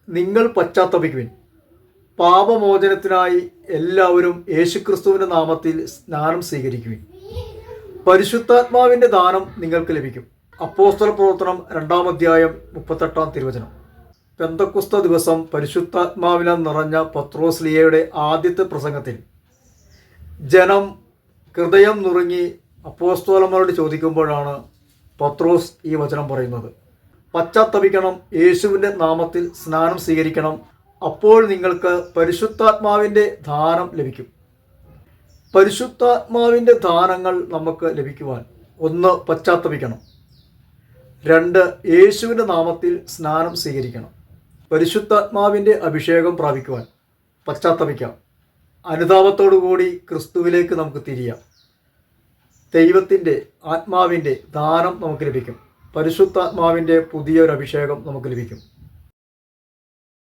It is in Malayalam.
നിങ്ങൾ പശ്ചാത്തപിക്കുവിൻ. പാപമോചനത്തിനായി എല്ലാവരും യേശുക്രിസ്തുവിൻ്റെ നാമത്തിൽ സ്നാനം സ്വീകരിക്കുവിൻ. പരിശുദ്ധാത്മാവിൻ്റെ ദാനം നിങ്ങൾക്ക് ലഭിക്കും. അപ്പോസ്തല പ്രവർത്തനം 2-ാം അധ്യായം 38-ാം തിരുവചനം. പെന്തക്കോസ്ത് ദിവസം പരിശുദ്ധാത്മാവിനാൽ നിറഞ്ഞ പത്രോസ്ലിയയുടെ ആദ്യത്തെ പ്രസംഗത്തിൽ ജനം ഹൃദയം നുറുങ്ങി അപ്പോസ്തലന്മാരോട് ചോദിക്കുമ്പോഴാണ് പത്രോസ് ഈ വചനം പറയുന്നത്. പശ്ചാത്തപിക്കണം, യേശുവിൻ്റെ നാമത്തിൽ സ്നാനം സ്വീകരിക്കണം, അപ്പോൾ നിങ്ങൾക്ക് പരിശുദ്ധാത്മാവിൻ്റെ ദാനം ലഭിക്കും. പരിശുദ്ധാത്മാവിൻ്റെ ദാനങ്ങൾ നമുക്ക് ലഭിക്കുവാൻ 1. പശ്ചാത്തപിക്കണം. 2. യേശുവിൻ്റെ നാമത്തിൽ സ്നാനം സ്വീകരിക്കണം. പരിശുദ്ധാത്മാവിൻ്റെ അഭിഷേകം പ്രാപിക്കുവാൻ പശ്ചാത്തപിക്കാം. അനുതാപത്തോടുകൂടി ക്രിസ്തുവിലേക്ക് നമുക്ക് തിരിയാം. ദൈവത്തിൻ്റെ ആത്മാവിൻ്റെ ദാനം നമുക്ക് ലഭിക്കും. പരിശുദ്ധാത്മാവിൻ്റെ പുതിയൊരു അഭിഷേകം നമുക്ക് ലഭിക്കും.